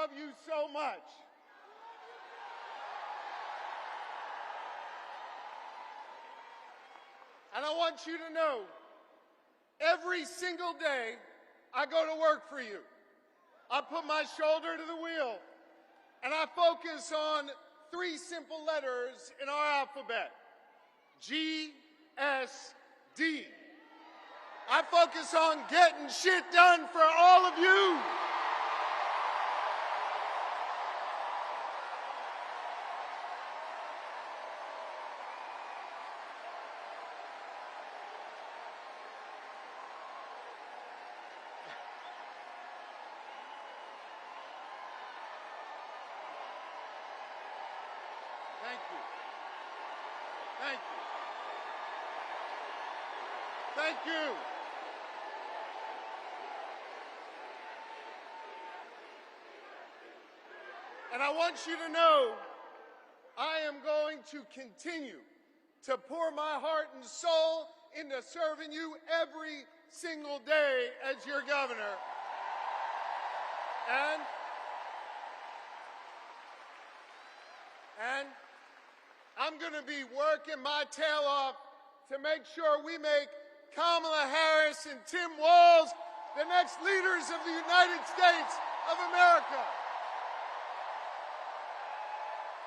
love you so much. And I want you to know, every single day, I go to work for you. I put my shoulder to the wheel, and I focus on 3 simple letters in our alphabet: G, S, D. I focus on getting shit done for all of you. Thank you. Thank you. Thank you. And I want you to know, I am going to continue to pour my heart and soul into serving you every single day as your governor. And I'm going to be working my tail off to make sure we make Kamala Harris and Tim Walz the next leaders of the United States of America.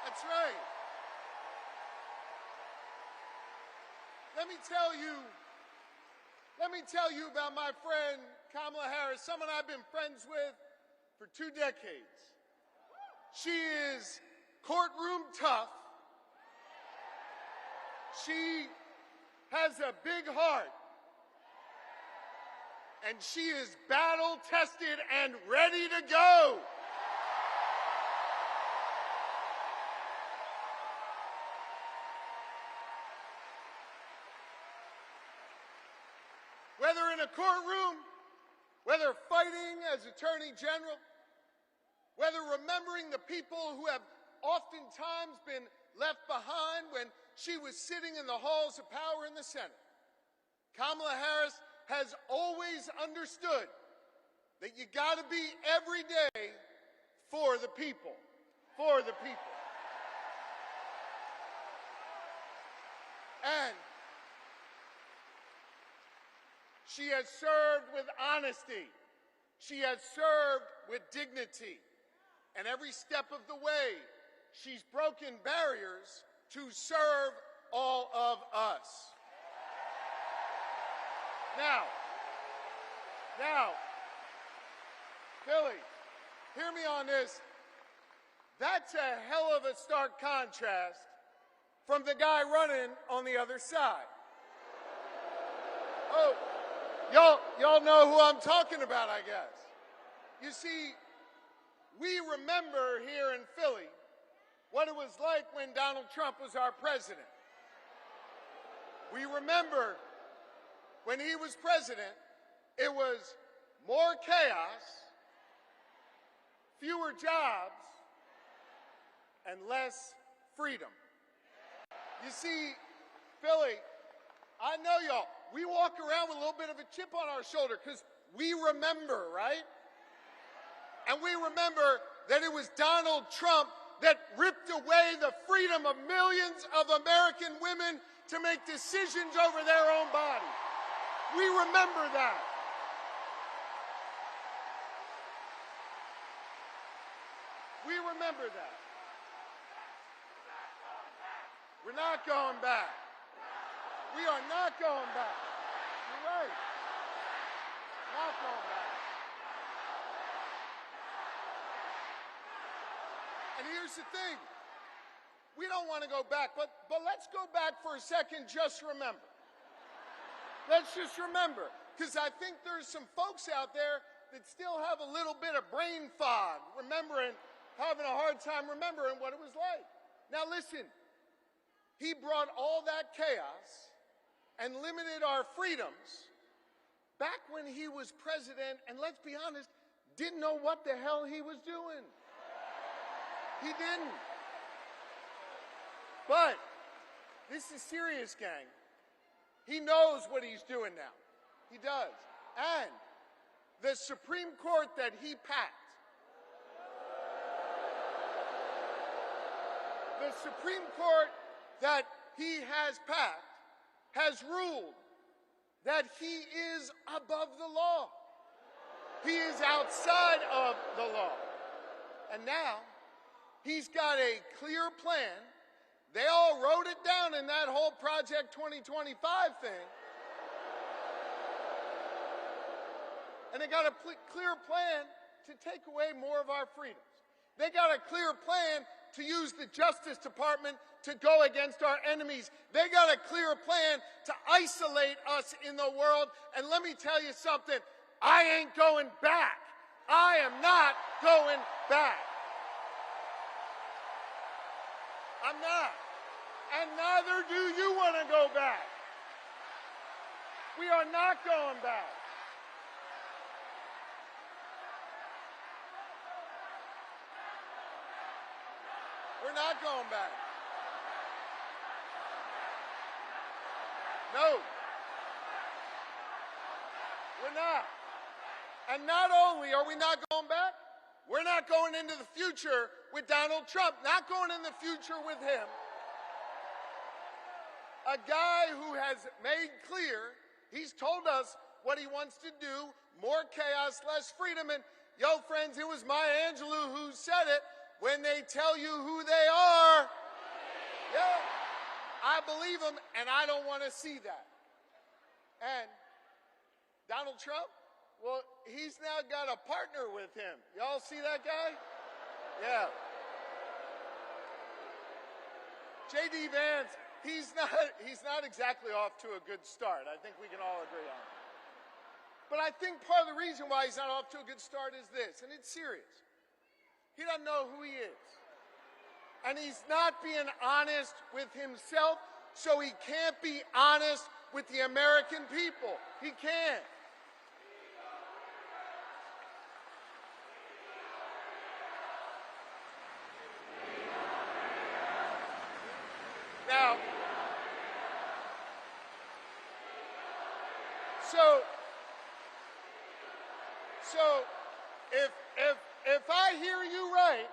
That's right. Let me tell you about my friend Kamala Harris, someone I've been friends with for 2 decades. She is courtroom tough. She has a big heart. And she is battle-tested and ready to go. Whether in a courtroom, whether fighting as Attorney General, whether remembering the people who have oftentimes been left behind when she was sitting in the halls of power in the Senate, Kamala Harris has always understood that you got to be every day for the people, for the people. And she has served with honesty. She has served with dignity. And every step of the way, she's broken barriers to serve all of us. Now, Philly, hear me on this. That's a hell of a stark contrast from the guy running on the other side. Oh, y'all know who I'm talking about, I guess. You see, we remember here in Philly what it was like when Donald Trump was our president. We remember when he was president, it was more chaos, fewer jobs, and less freedom. You see, Philly, I know y'all, we walk around with a little bit of a chip on our shoulder because we remember, right? And we remember that it was Donald Trump that ripped away the freedom of millions of American women to make decisions over their own bodies. We remember that. We remember that. We're not going back. We are not going back. You're right. Not going back. And here's the thing. We don't want to go back, but let's go back for a second. Just remember. Let's just remember, because I think there's some folks out there that still have a little bit of brain fog, having a hard time remembering what it was like. Now listen, he brought all that chaos and limited our freedoms back when he was president, and let's be honest, didn't know what the hell he was doing. He didn't. But this is serious, gang. He knows what he's doing now. He does. And the Supreme Court that he packed the Supreme Court that he has packed has ruled that he is above the law. He is outside of the law. And now he's got a clear plan. They all wrote it down in that whole Project 2025 thing. And they got a clear plan to take away more of our freedoms. They got a clear plan to use the Justice Department to go against our enemies. They got a clear plan to isolate us in the world. And let me tell you something, I ain't going back. I am not going back. I'm not. And neither do you want to go back. We are not going back. We're not going back. No. We're not. And not only are we not going back, we're not going into the future with Donald Trump, not going in the future with him. A guy who has made clear, he's told us what he wants to do, more chaos, less freedom. And yo, friends, it was Maya Angelou who said it, when they tell you who they are, yeah, I believe them, and I don't want to see that. And Donald Trump, well, he's now got a partner with him. Y'all see that guy? Yeah. J.D. Vance, he's not exactly off to a good start. I think we can all agree on it. But I think part of the reason why he's not off to a good start is this, and it's serious. He doesn't know who he is. And he's not being honest with himself, so he can't be honest with the American people. He can't. Now, so if I hear you right,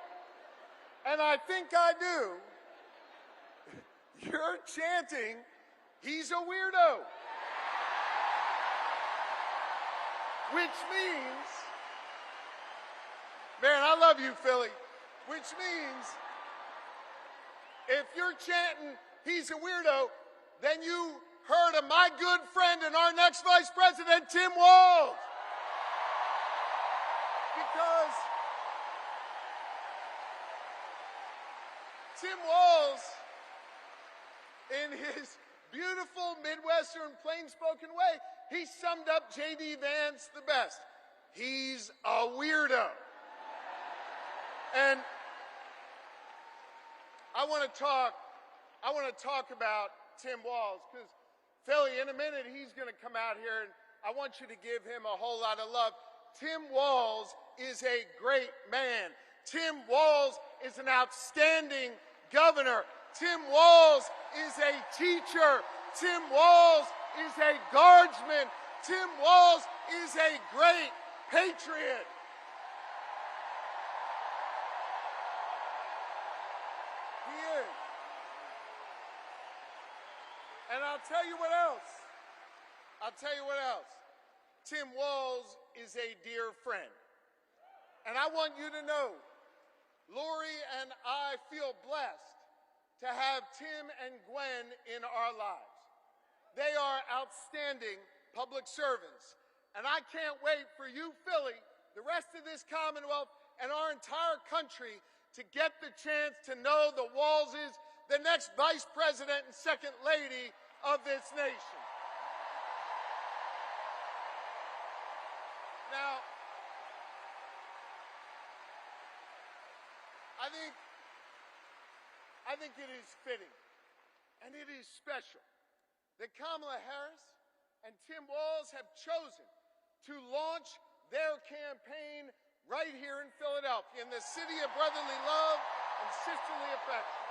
and I think I do, you're chanting, he's a weirdo. Which means, man, I love you, Philly. Which means, if you're chanting, he's a weirdo, then you heard of my good friend and our next vice president, Tim Walz. Because Tim Walz, in his beautiful Midwestern plain-spoken way, he summed up J.D. Vance the best. He's a weirdo. And I want to talk about Tim Walz, because Philly, in a minute, he's going to come out here, and I want you to give him a whole lot of love. Tim Walz is a great man. Tim Walz is an outstanding governor. Tim Walz is a teacher. Tim Walz is a guardsman. Tim Walz is a great patriot. He is. And I'll tell you what else. Tim Walz is a dear friend. And I want you to know, Lori and I feel blessed to have Tim and Gwen in our lives. They are outstanding public servants. And I can't wait for you, Philly, the rest of this Commonwealth, and our entire country to get the chance to know the Walzes, the next vice president and second lady of this nation. Now, I think it is fitting, and it is special, that Kamala Harris and Tim Walz have chosen to launch their campaign right here in Philadelphia, in the city of brotherly love and sisterly affection.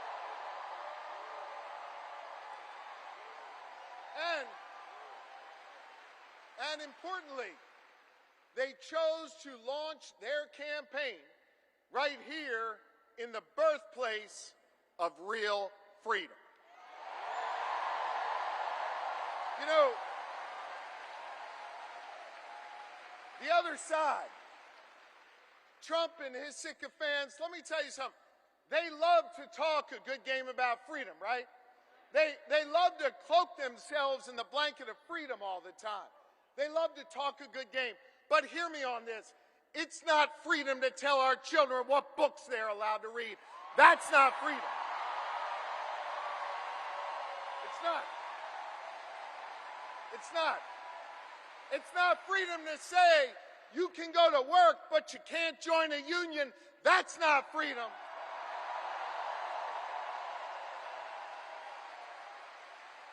And importantly, they chose to launch their campaign right here in the birthplace of real freedom. You know, the other side, Trump and his sycophants, let me tell you something. They love to talk a good game about freedom, right? They love to cloak themselves in the blanket of freedom all the time. They love to talk a good game. But hear me on this. It's not freedom to tell our children what books they're allowed to read. That's not freedom. It's not. It's not. It's not freedom to say you can go to work, but you can't join a union. That's not freedom.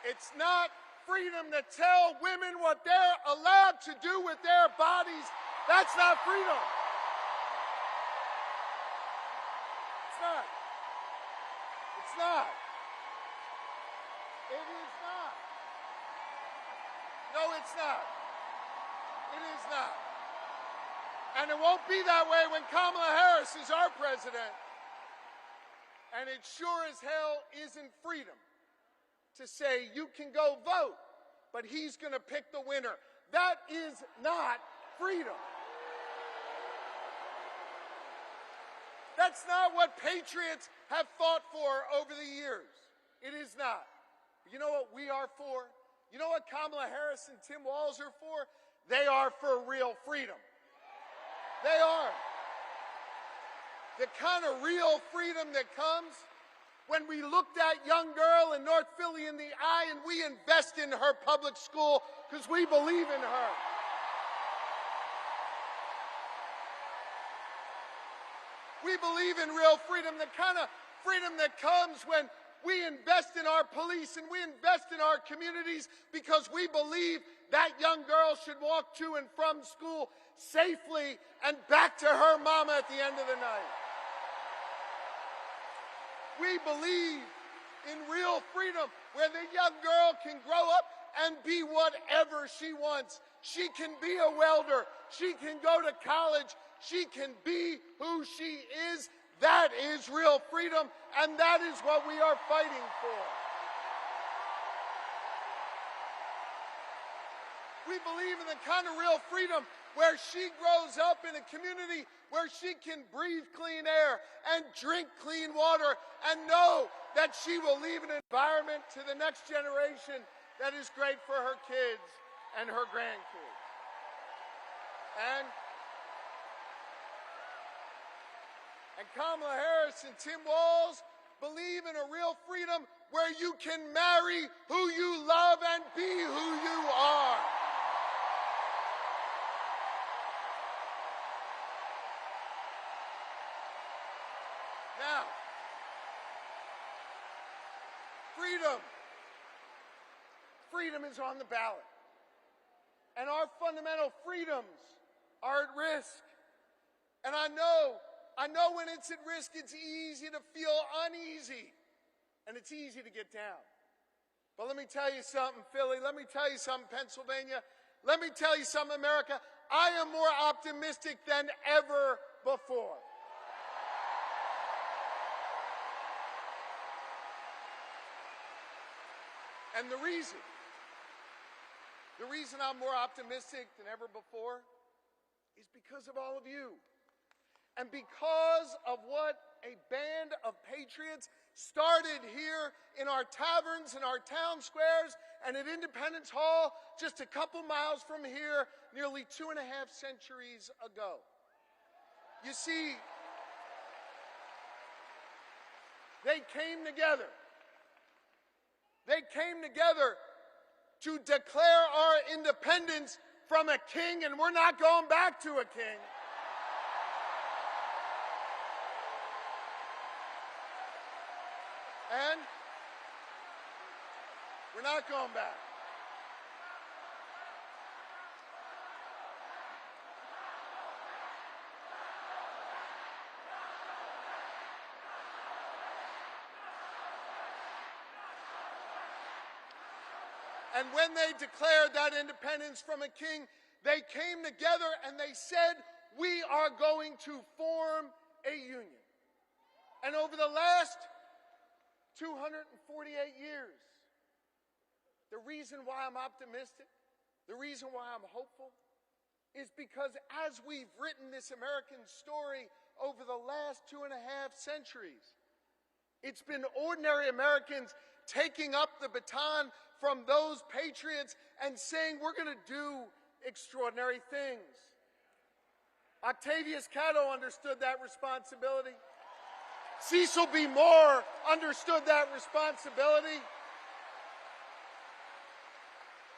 It's not freedom to tell women what they're allowed to do with their bodies. That's not freedom. It's not. It's not. It is not. No, it's not. It is not. And it won't be that way when Kamala Harris is our president. And it sure as hell isn't freedom to say you can go vote, but he's going to pick the winner. That is not freedom. That's not what patriots have fought for over the years. It is not. You know what we are for? You know what Kamala Harris and Tim Walz are for? They are for real freedom. They are. The kind of real freedom that comes when we look that young girl in North Philly in the eye and we invest in her public school because we believe in her. We believe in real freedom, the kind of freedom that comes when we invest in our police and we invest in our communities because we believe that young girl should walk to and from school safely and back to her mama at the end of the night. We believe in real freedom where the young girl can grow up and be whatever she wants. She can be a welder. She can go to college. She can be who she is. That is real freedom, and that is what we are fighting for. We believe in the kind of real freedom where she grows up in a community where she can breathe clean air and drink clean water and know that she will leave an environment to the next generation that is great for her kids and her grandkids. And Kamala Harris and Tim Walz believe in a real freedom where you can marry who you love and be who you are. Now, freedom is on the ballot. And our fundamental freedoms are at risk. And I know when it's at risk, it's easy to feel uneasy. And it's easy to get down. But let me tell you something, Philly. Let me tell you something, Pennsylvania. Let me tell you something, America. I am more optimistic than ever before. And the reason I'm more optimistic than ever before is because of all of you. And because of what a band of patriots started here in our taverns and our town squares and at Independence Hall just a couple miles from here nearly 2.5 centuries ago. You see, they came together. They came together to declare our independence from a king, and we're not going back to a king. And we're not going back. And when they declared that independence from a king, they came together and they said, we are going to form a union. And over the last 248 years. The reason why I'm optimistic, the reason why I'm hopeful, is because as we've written this American story over the last 2.5 centuries, it's been ordinary Americans taking up the baton from those patriots and saying, we're going to do extraordinary things. Octavius Catto understood that responsibility. Cecil B. Moore understood that responsibility.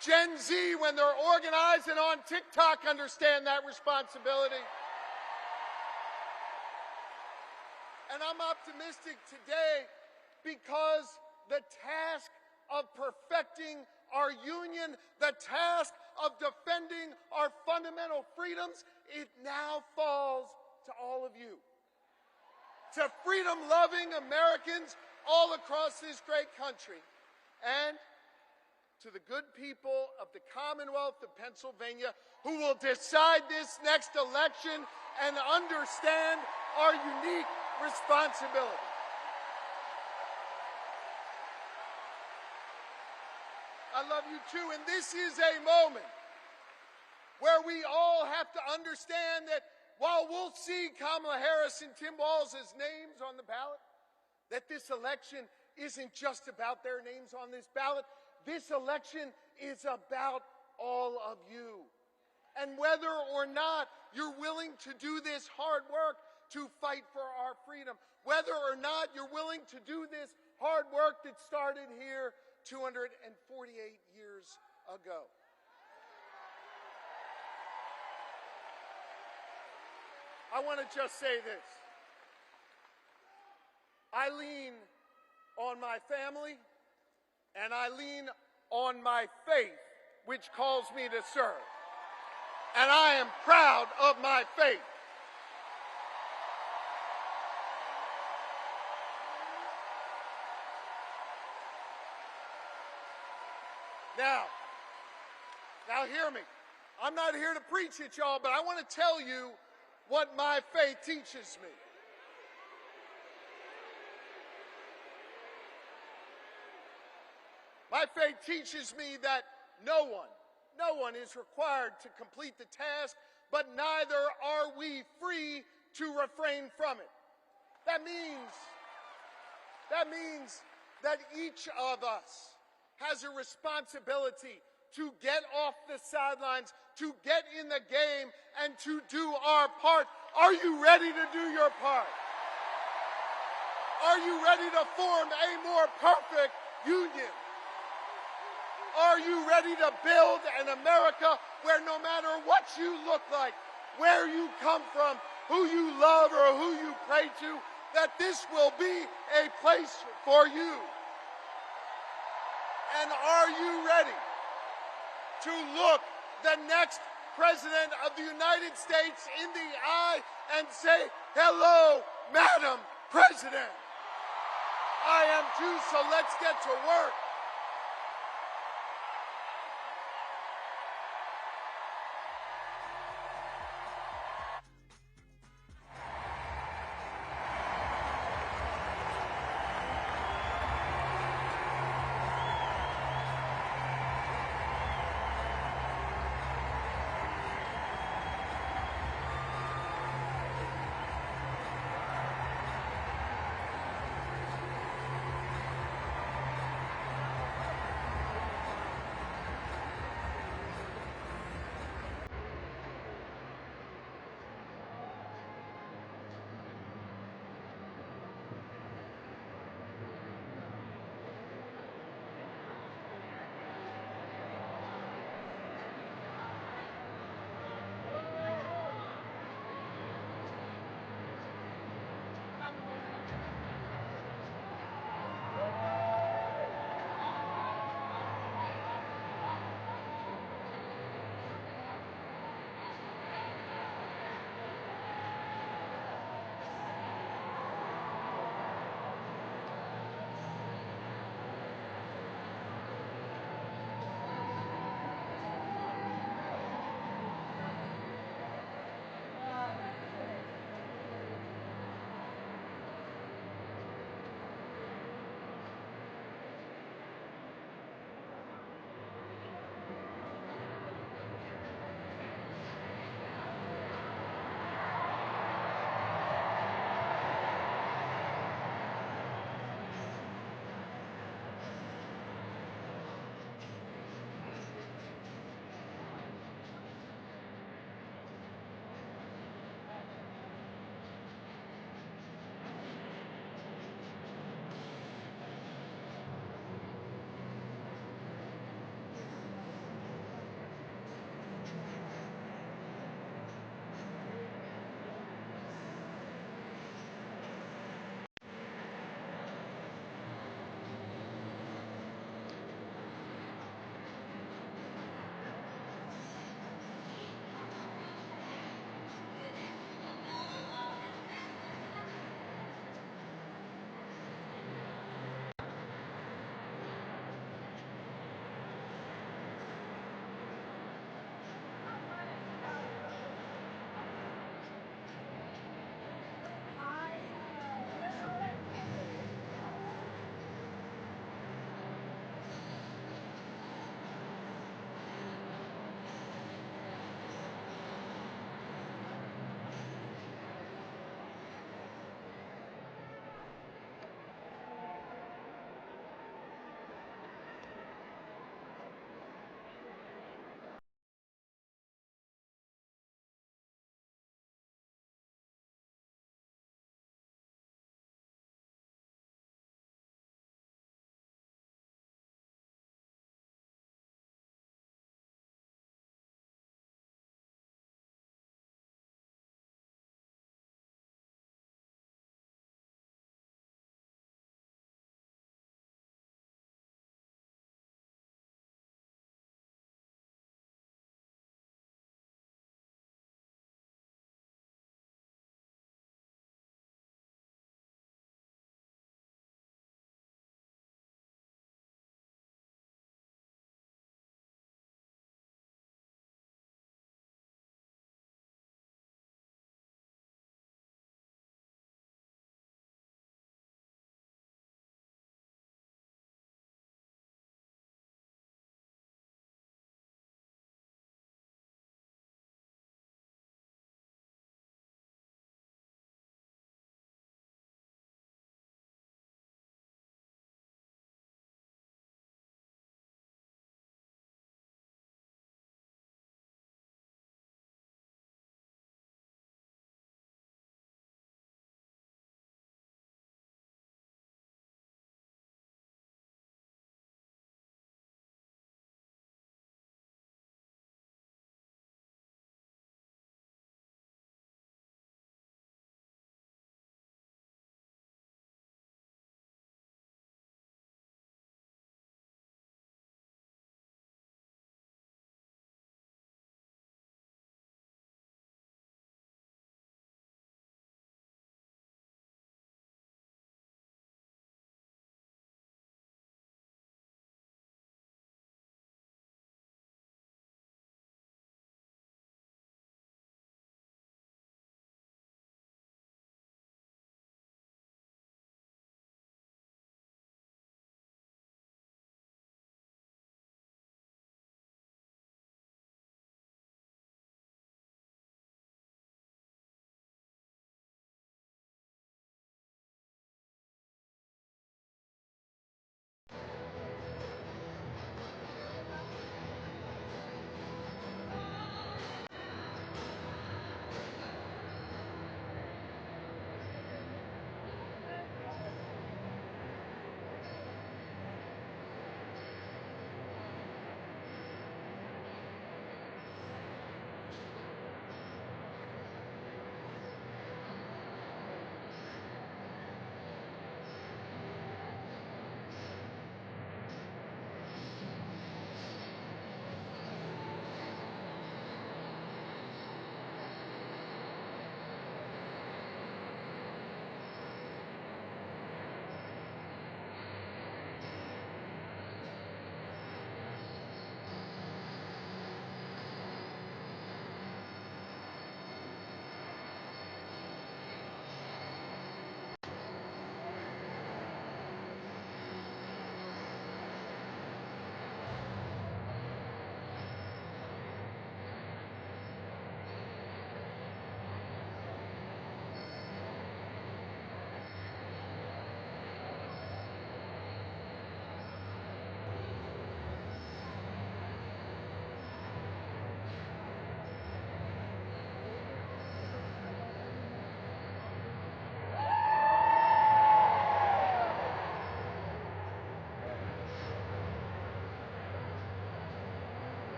Gen Z, when they're organized and on TikTok, understand that responsibility. And I'm optimistic today because the task of perfecting our union, the task of defending our fundamental freedoms, it now falls to all of you. To freedom-loving Americans all across this great country. And to the good people of the Commonwealth of Pennsylvania who will decide this next election and understand our unique responsibility. I love you too, and this is a moment where we all have to understand that while we'll see Kamala Harris and Tim Walz's names on the ballot, that this election isn't just about their names on this ballot. This election is about all of you. And whether or not you're willing to do this hard work to fight for our freedom, whether or not you're willing to do this hard work that started here 248 years ago. I want to just say this. I lean on my family, and I lean on my faith, which calls me to serve. And I am proud of my faith. Now hear me. I'm not here to preach at y'all, but I want to tell you what my faith teaches me. My faith teaches me that no one is required to complete the task, but neither are we free to refrain from it. That means that each of us has a responsibility to get off the sidelines, to get in the game, and to do our part. Are you ready to do your part? Are you ready to form a more perfect union? Are you ready to build an America where no matter what you look like, where you come from, who you love or who you pray to, that this will be a place for you? And are you ready to look the next President of the United States in the eye and say, hello, Madam President? I am too, so let's get to work.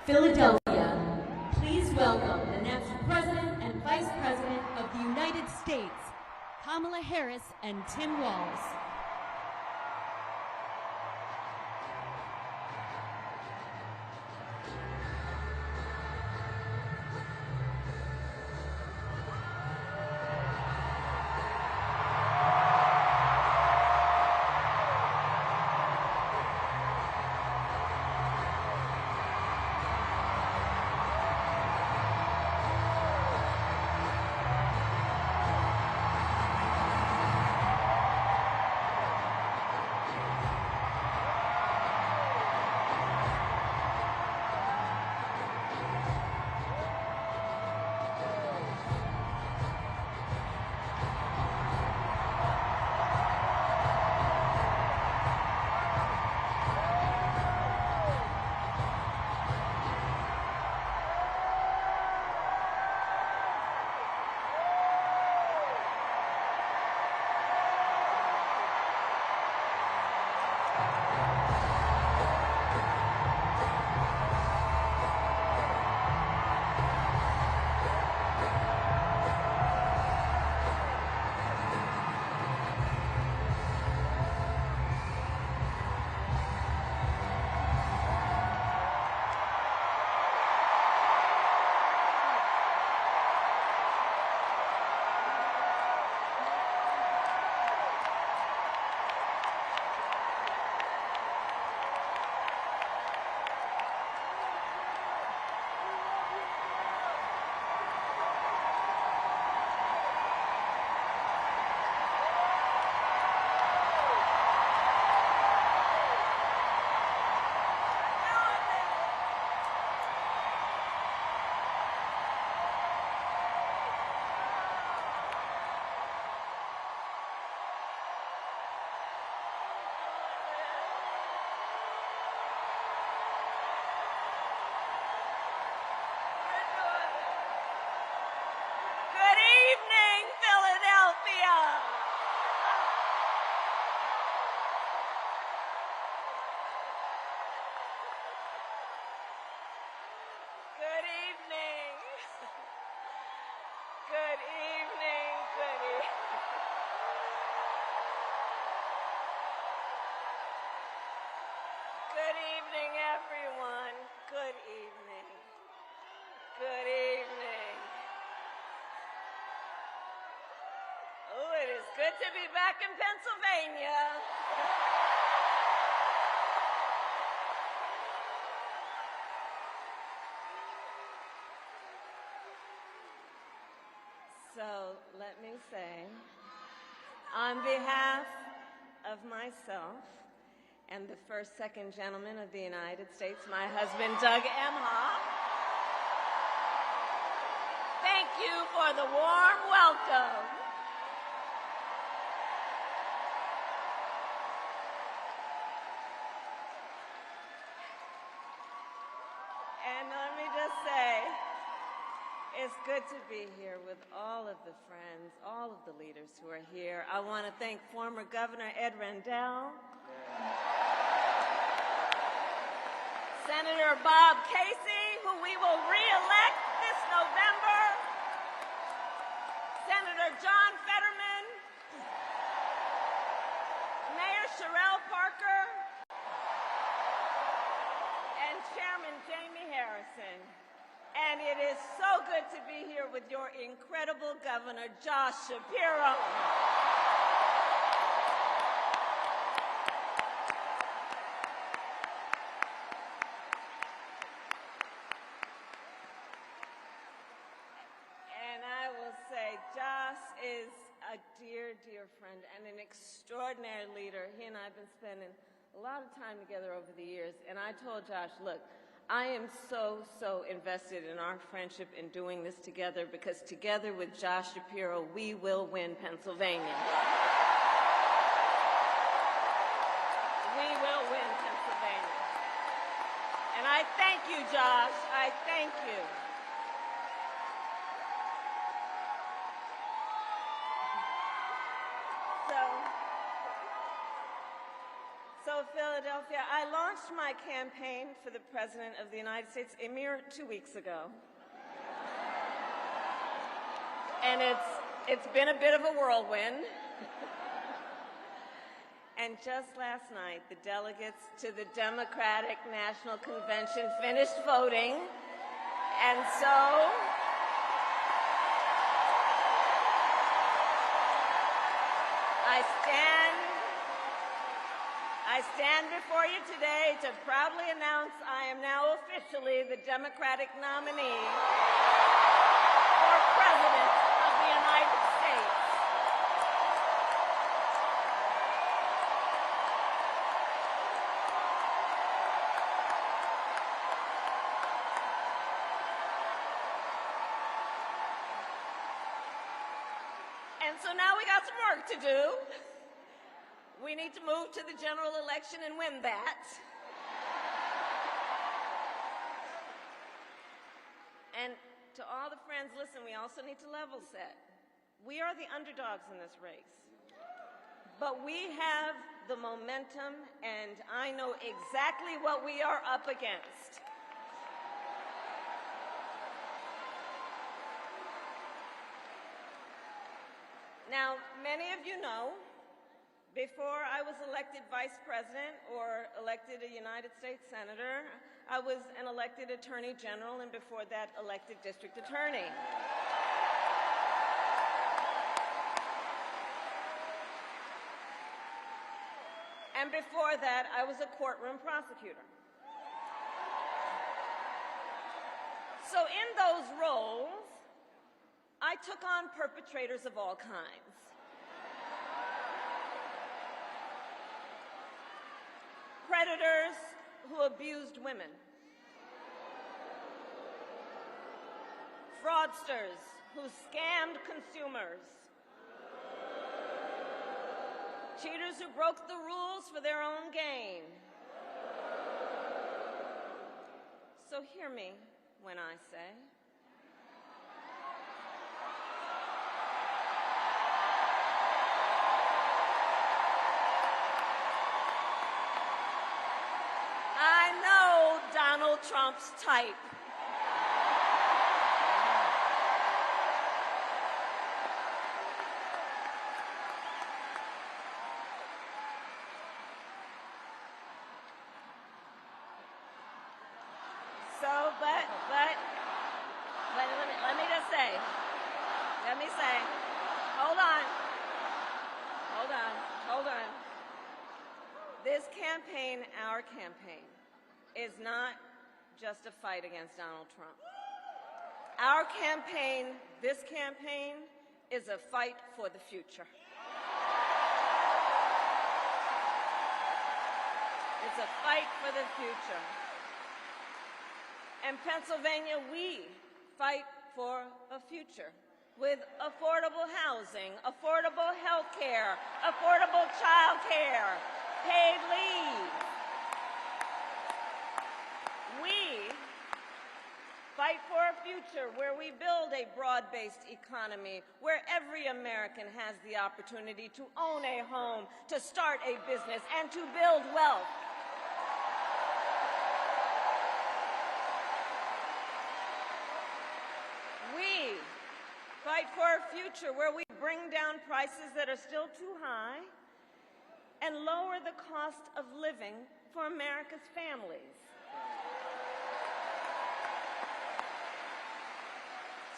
Philadelphia, please welcome the National President and Vice President of the United States, Kamala Harris and Tim Walz. Good evening, everyone. Good evening. Good evening. Oh, it is good to be back in Pennsylvania. So let me say, on behalf of myself and the second gentleman of the United States, my husband, Doug Emhoff, thank you for the warm welcome. And let me just say, it's good to be here with all of the friends, all of the leaders who are here. I want to thank former Governor Ed Rendell, Senator Bob Casey, who we will re-elect this November, Senator John Fetterman, Mayor Sherelle Parker, and Chairman Jamie Harrison. And it is so good to be here with your incredible Governor, Josh Shapiro. And I will say, Josh is a dear, dear friend and an extraordinary leader. He and I have been spending a lot of time together over the years. And I told Josh, look, I am so invested in our friendship in doing this together, because together with Josh Shapiro, we will win Pennsylvania. We will win Pennsylvania. And I thank you, Josh. I thank you. So So, Philadelphia, I launched my campaign for the President of the United States a mere 2 weeks ago. And it's been a bit of a whirlwind. And just last night, the delegates to the Democratic National Convention finished voting. And so I stand before you today to proudly announce I am now officially the Democratic nominee for President of the United States. And so now we got some work to do. We need to move to the general election and win that. And to all the friends, listen, we also need to level set. We are the underdogs in this race. But we have the momentum, and I know exactly what we are up against. Now, many of you know, before I was elected vice president or elected a United States senator, I was an elected attorney general, and before that, elected district attorney. And before that, I was a courtroom prosecutor. So in those roles, I took on perpetrators of all kinds. Predators who abused women. Fraudsters who scammed consumers. Cheaters who broke the rules for their own gain. So hear me when I say, I know Donald Trump's type. So, but let me say, hold on. This campaign, our campaign, is not just a fight against Donald Trump. Our campaign, this campaign, is a fight for the future. It's a fight for the future. In Pennsylvania, we fight for a future with affordable housing, affordable health care, affordable child care, paid leave. We fight for a future where we build a broad-based economy, where every American has the opportunity to own a home, to start a business, and to build wealth. We fight for a future where we bring down prices that are still too high and lower the cost of living for America's families.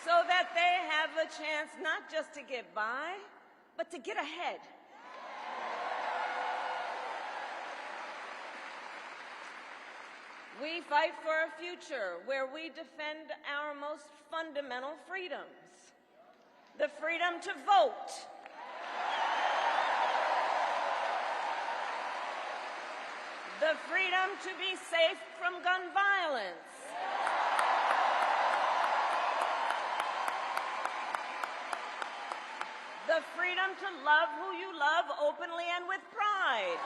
So that they have a chance not just to get by, but to get ahead. We fight for a future where we defend our most fundamental freedoms. The freedom to vote. The freedom to be safe from gun violence. The freedom to love who you love openly and with pride.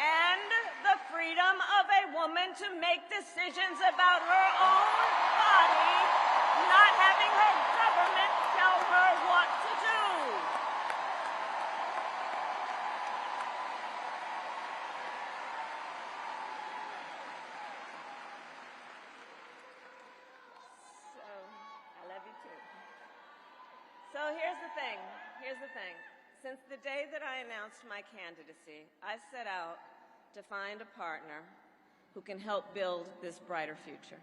And the freedom of a woman to make decisions about her own body, not having her government tell her what to here's the thing. Since the day that I announced my candidacy, I set out to find a partner who can help build this brighter future.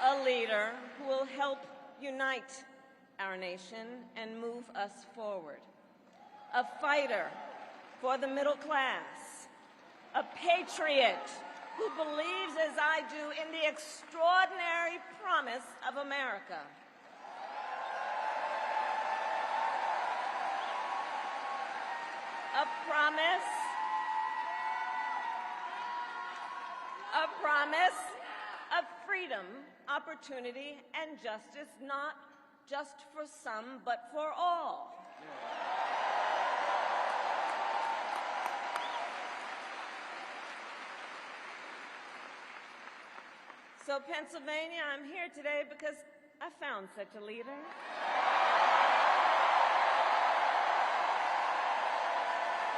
A leader who will help unite our nation and move us forward. A fighter for the middle class. A patriot who believes, as I do, in the extraordinary promise of America. A promise of freedom, opportunity, and justice, not just for some, but for all. So, Pennsylvania, I'm here today because I found such a leader.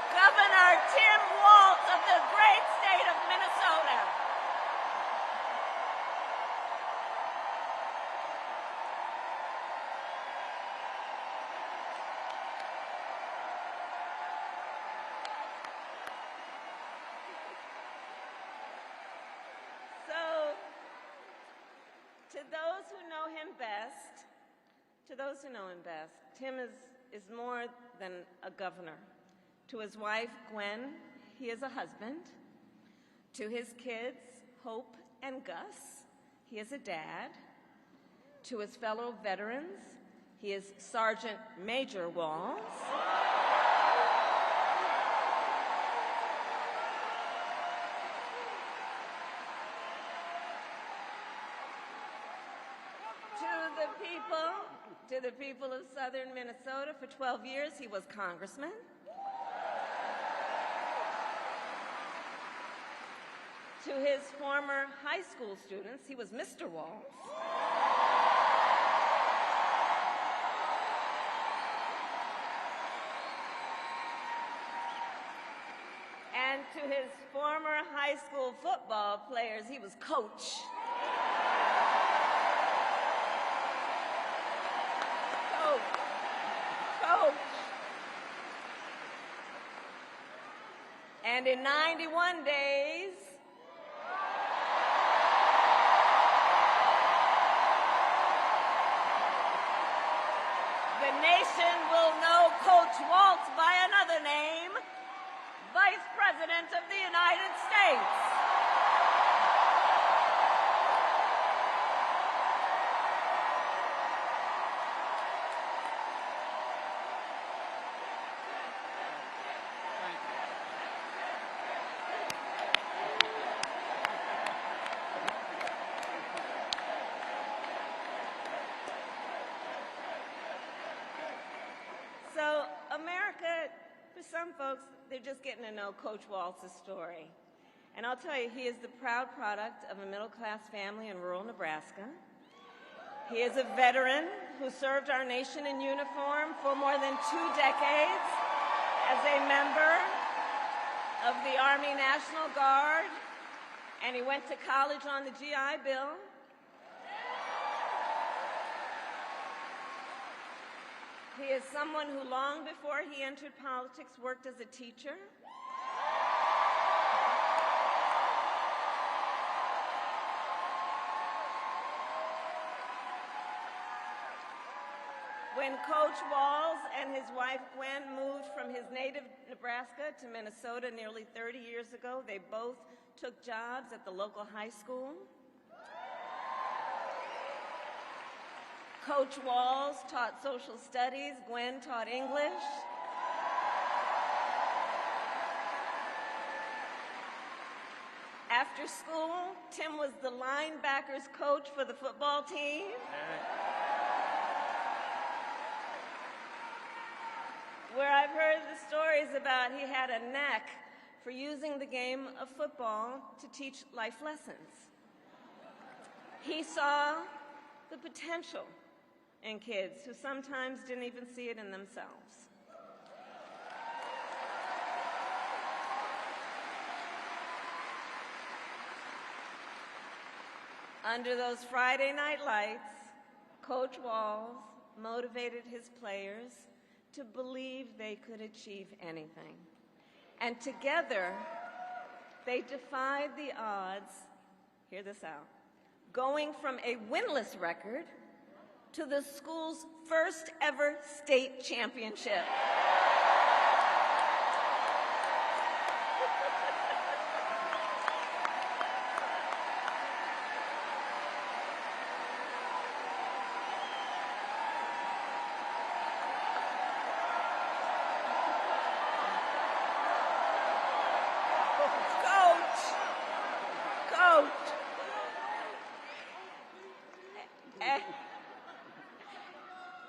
Governor Tim Walz of the great state of Minnesota. So, to those who know him best, Tim is more than a governor. To his wife, Gwen, he is a husband. To his kids, Hope and Gus, he is a dad. To his fellow veterans, he is Sergeant Major Walz. To the people of southern Minnesota, for 12 years, he was congressman. To his former high school students, he was Mr. Walz. And to his former high school football players, he was Coach. And in 91 days, the nation will know Coach Walz by another name, Vice President of the United States. So America, for some folks, they're just getting to know Coach Walz's story. And I'll tell you, he is the proud product of a middle-class family in rural Nebraska. He is a veteran who served our nation in uniform for more than 2 decades as a member of the Army National Guard, and he went to college on the GI Bill. He is someone who, long before he entered politics, worked as a teacher. When Coach Walz and his wife Gwen moved from his native Nebraska to Minnesota nearly 30 years ago, they both took jobs at the local high school. Coach Walz taught social studies, Gwen taught English. After school, Tim was the linebackers coach for the football team. Where I've heard the stories about he had a knack for using the game of football to teach life lessons. He saw the potential in kids who sometimes didn't even see it in themselves. Under those Friday night lights, Coach Walz motivated his players to believe they could achieve anything. And together, they defied the odds, hear this out, going from a winless record to the school's first ever state championship.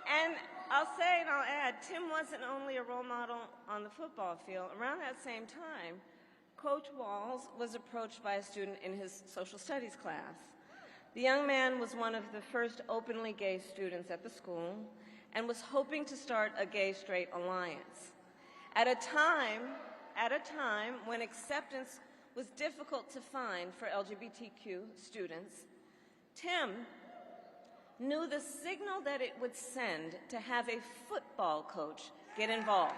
And I'll say and I'll add, Tim wasn't only a role model on the football field. Around that same time, Coach Walz was approached by a student in his social studies class. The young man was one of the first openly gay students at the school and was hoping to start a gay-straight alliance. At a time when acceptance was difficult to find for LGBTQ students, Tim knew the signal that it would send to have a football coach get involved.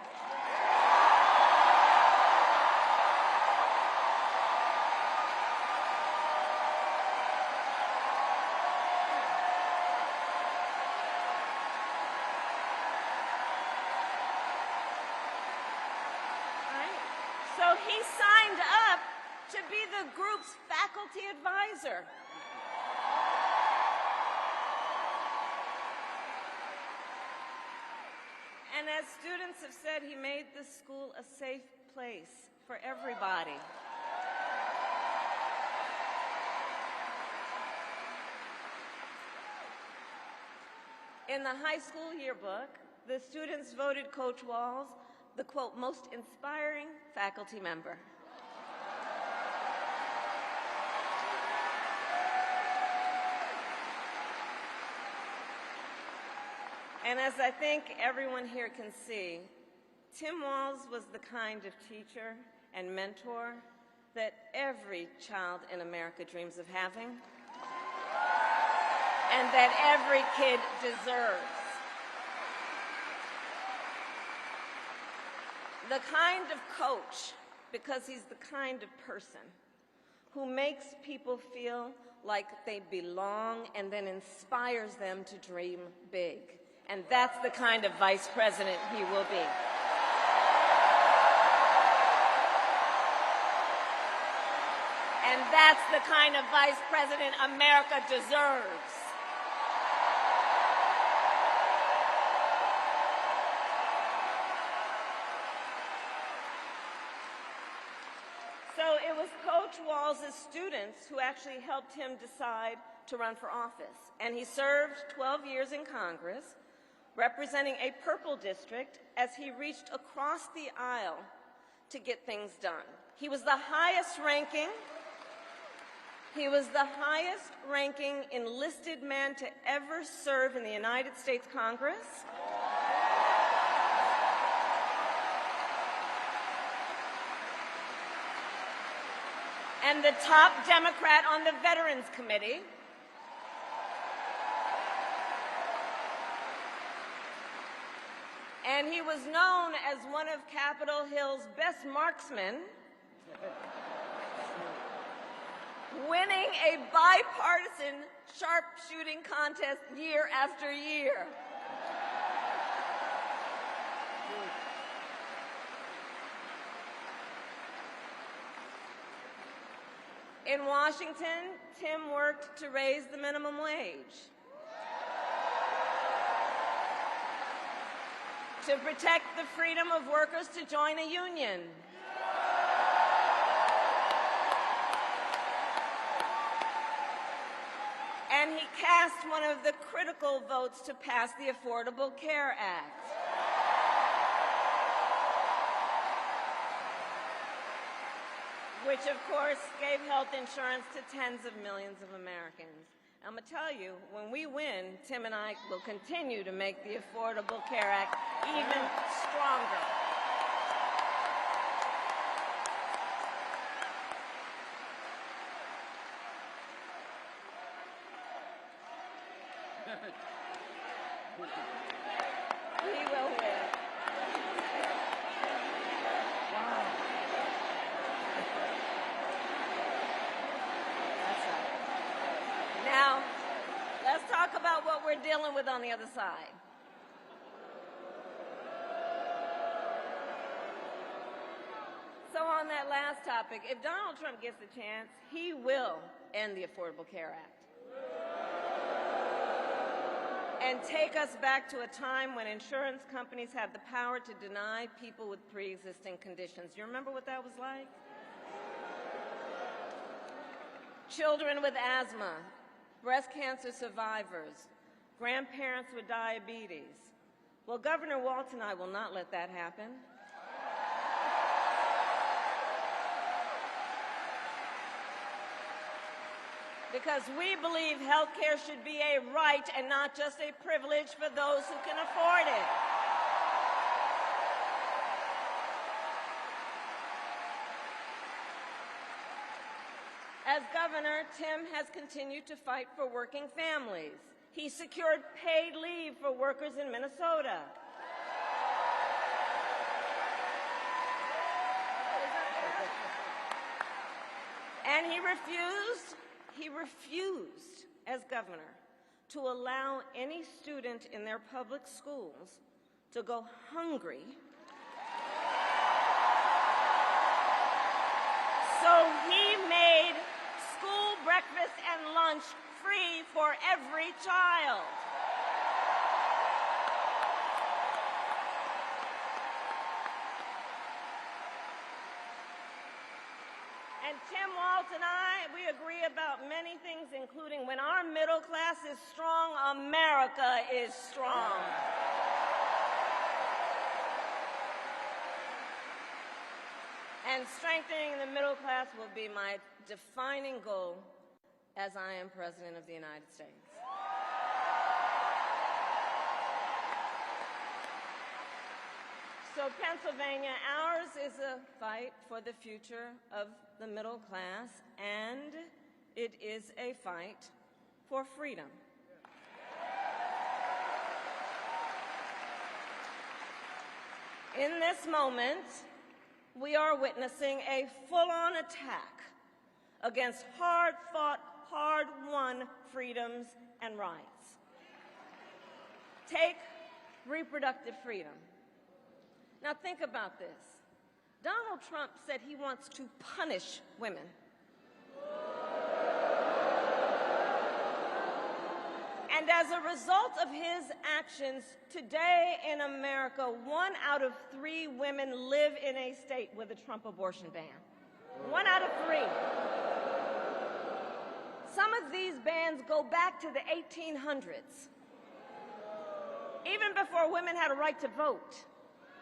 So he signed up to be the group's faculty advisor. And as students have said, he made the school a safe place for everybody. In the high school yearbook, the students voted Coach Walz the, quote, most inspiring faculty member. And as I think everyone here can see, Tim Walz was the kind of teacher and mentor that every child in America dreams of having, and that every kid deserves. The kind of coach, because he's the kind of person who makes people feel like they belong and then inspires them to dream big. And that's the kind of vice president he will be. And that's the kind of vice president America deserves. So it was Coach Walz's students who actually helped him decide to run for office. And he served 12 years in Congress, representing a purple district as he reached across the aisle to get things done. He was the highest ranking enlisted man to ever serve in the United States Congress. And the top Democrat on the Veterans Committee. And he was known as one of Capitol Hill's best marksmen, winning a bipartisan sharpshooting contest year after year. In Washington, Tim worked to raise the minimum wage, to protect the freedom of workers to join a union, and he cast one of the critical votes to pass the Affordable Care Act. Which, of course, gave health insurance to tens of millions of Americans. I'm going to tell you, when we win, Tim and I will continue to make the Affordable Care Act even stronger. He will win. That's right. Now, let's talk about what we're dealing with on the other side. So on that last topic, if Donald Trump gets the chance, he will end the Affordable Care Act and take us back to a time when insurance companies had the power to deny people with pre-existing conditions. You remember what that was like? Children with asthma, breast cancer survivors, grandparents with diabetes. Well, Governor Walz and I will not let that happen. Because we believe health care should be a right and not just a privilege for those who can afford it. As governor, Tim has continued to fight for working families. He secured paid leave for workers in Minnesota. And he refused, as governor, to allow any student in their public schools to go hungry. So he made school breakfast and lunch free for every child. And Tim Walz and I, we agree about many things, including when our middle class is strong, America is strong. And strengthening the middle class will be my defining goal as I am President of the United States. So Pennsylvania, ours is a fight for the future of the middle class, and it is a fight for freedom. In this moment, we are witnessing a full-on attack against hard-fought, hard-won freedoms and rights. Take reproductive freedom. Now think about this. Donald Trump said he wants to punish women. And as a result of his actions, today in America, 1 out of 3 women live in a state with a Trump abortion ban. 1 out of 3. Some of these bans go back to the 1800s, even before women had a right to vote.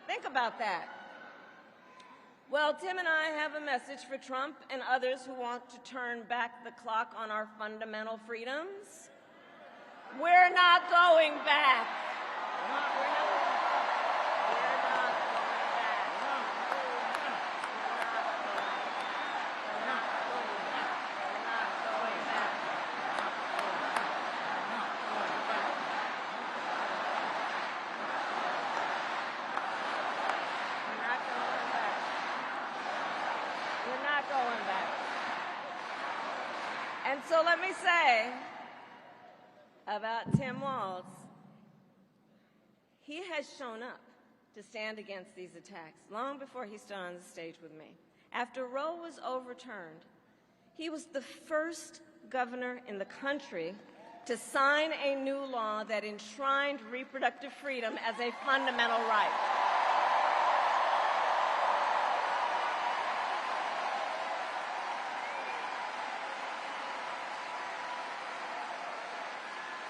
Think about that. Well, Tim and I have a message for Trump and others who want to turn back the clock on our fundamental freedoms. We're not going back. And so let me say about Tim Walz, he has shown up to stand against these attacks long before he stood on the stage with me. After Roe was overturned, he was the first governor in the country to sign a new law that enshrined reproductive freedom as a fundamental right.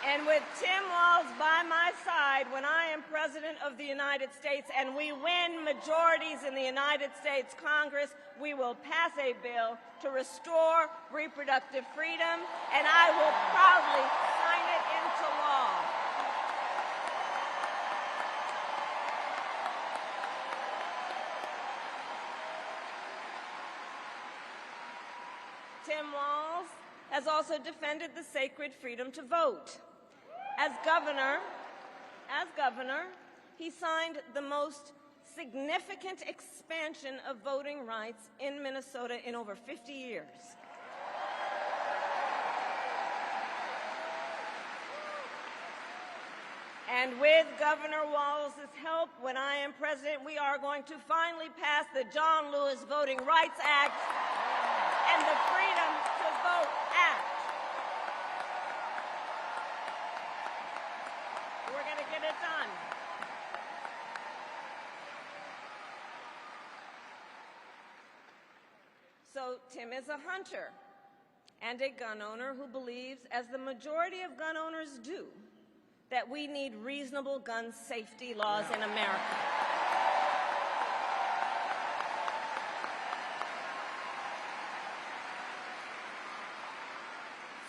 And with Tim Walz by my side when I am President of the United States and we win majorities in the United States Congress, we will pass a bill to restore reproductive freedom, and I will proudly sign it into law. Tim Walz has also defended the sacred freedom to vote. As governor, he signed the most significant expansion of voting rights in Minnesota in over 50 years. And with Governor Walz's help, when I am president, we are going to finally pass the John Lewis Voting Rights Act and the Freedom to Vote Act. We're going to get it done. So Tim is a hunter and a gun owner who believes, as the majority of gun owners do, that we need reasonable gun safety laws in America.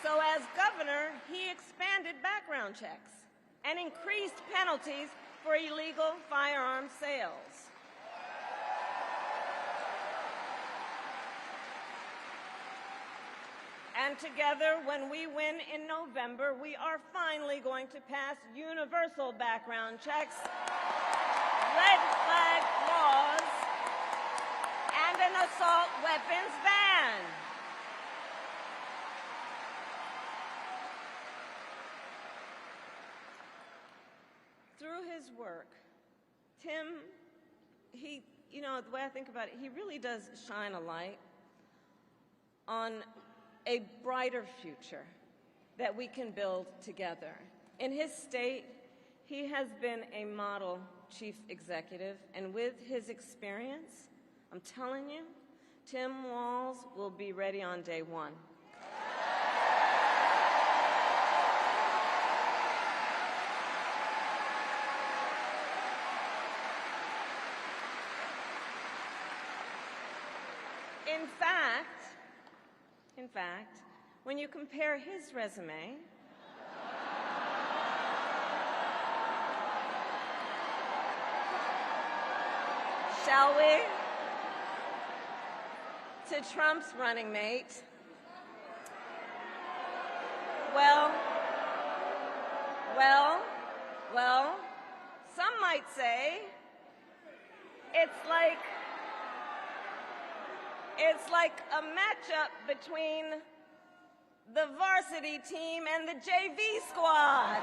So as governor, he expanded background checks and increased penalties for illegal firearm sales. And together, when we win in November, we are finally going to pass universal background checks, red flag laws, and an assault weapons ban. Through his work, Tim, the way I think about it, he really does shine a light on a brighter future that we can build together. In his state, he has been a model chief executive, and with his experience, I'm telling you, Tim Walz will be ready on day one. In fact, when you compare his resume shall we, to Trump's running mate, well, some might say it's like a matchup between the varsity team and the JV squad.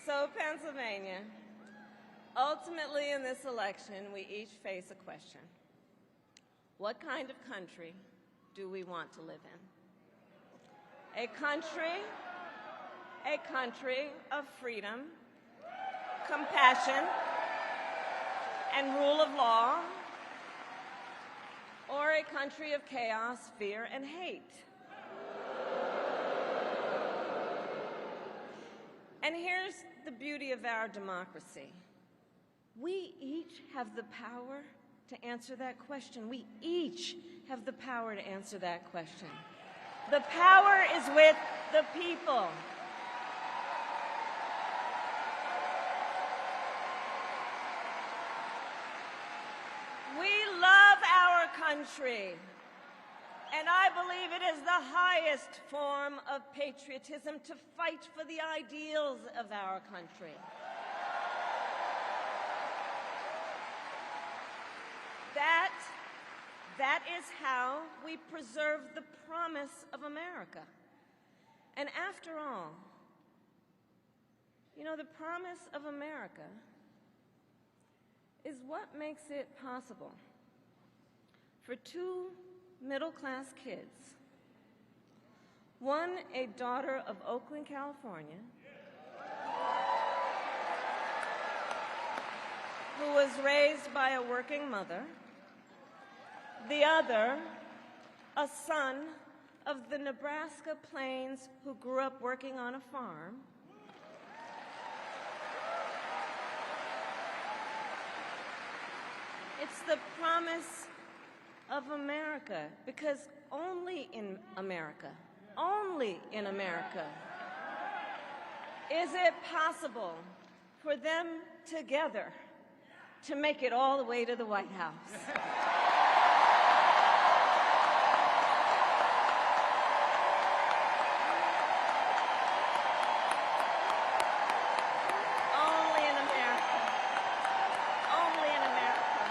So, Pennsylvania, ultimately in this election, we each face a question. What kind of country do we want to live in? A country of freedom, compassion, and rule of law, or a country of chaos, fear, and hate? And here's the beauty of our democracy. We each have the power to answer that question. We each have the power to answer that question. The power is with the people. We love our country, and I believe it is the highest form of patriotism to fight for the ideals of our country. That is how we preserve the promise of America. And after all, the promise of America is what makes it possible for two middle-class kids, one a daughter of Oakland, California, who was raised by a working mother, the other a son of the Nebraska plains who grew up working on a farm, it's the promise of America, because only in America is it possible for them together to make it all the way to the White House. Only in America. Only in America.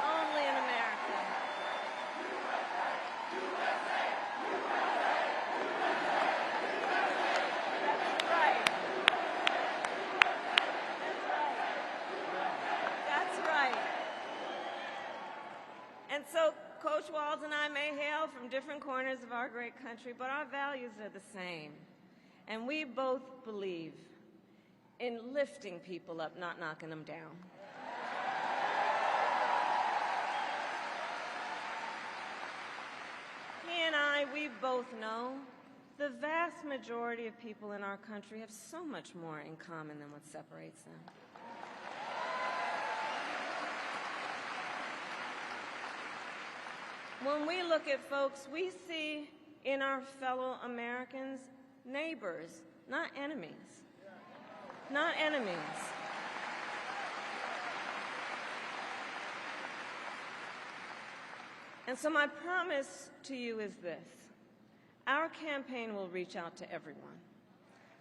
Only in America. That's right. That's right. And so Coach Walz and I may hail from different corners of our great country, but our values are the same. And we both believe in lifting people up, not knocking them down. He and I, we both know the vast majority of people in our country have so much more in common than what separates them. When we look at folks, we see in our fellow Americans neighbors, not enemies. Not enemies. And so my promise to you is this. Our campaign will reach out to everyone,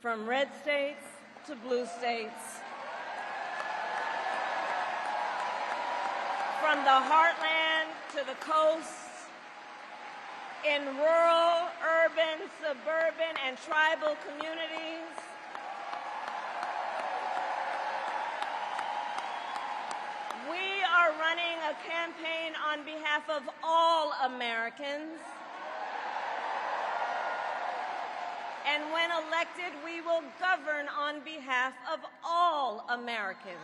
from red states to blue states, from the heartland to the coast, in rural, urban, suburban, and tribal communities. We are running a campaign on behalf of all Americans. And when elected, we will govern on behalf of all Americans.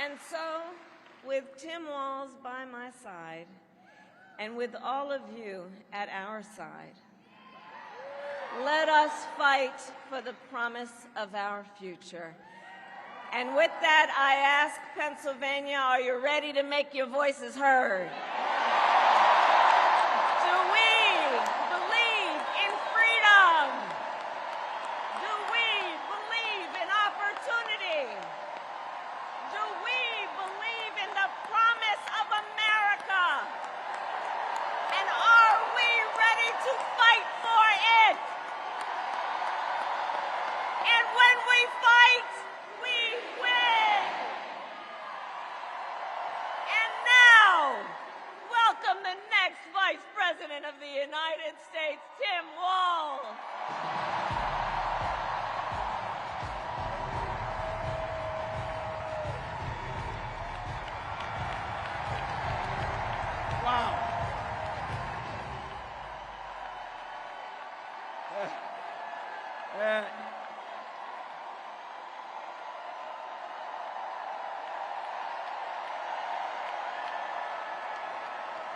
And so, with Tim Walz by my side, and with all of you at our side, let us fight for the promise of our future. And with that, I ask Pennsylvania, are you ready to make your voices heard? Do we believe in freedom? Do we believe in opportunity? Do we believe in the promise of America? And are we ready to fight for it? And when we fight, we win. And now, welcome the next Vice President of the United States, Tim Walz. Wow.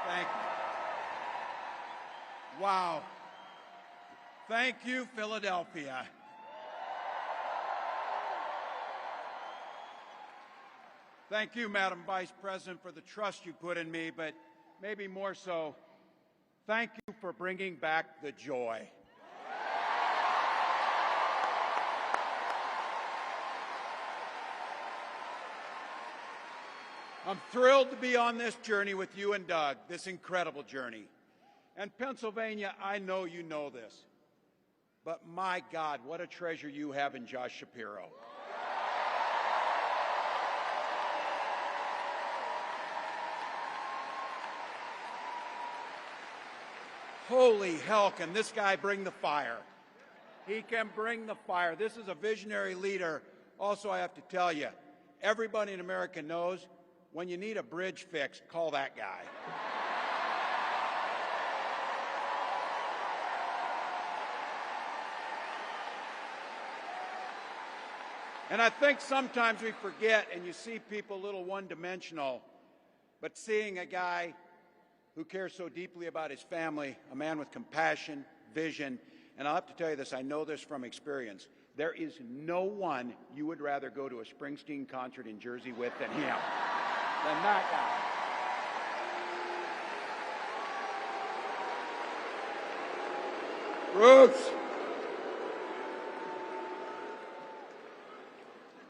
Thank you. Wow. Thank you, Philadelphia. Thank you, Madam Vice President, for the trust you put in me, but maybe more so, thank you for bringing back the joy. I'm thrilled to be on this journey with you and Doug, this incredible journey. And Pennsylvania, I know you know this, but my God, what a treasure you have in Josh Shapiro. Holy hell, can this guy bring the fire? He can bring the fire. This is a visionary leader. Also, I have to tell you, everybody in America knows when you need a bridge fixed, call that guy. And I think sometimes we forget, and you see people a little one-dimensional, but seeing a guy who cares so deeply about his family, a man with compassion, vision, and I'll have to tell you this, I know this from experience, there is no one you would rather go to a Springsteen concert in Jersey with than him, than that guy. Roots.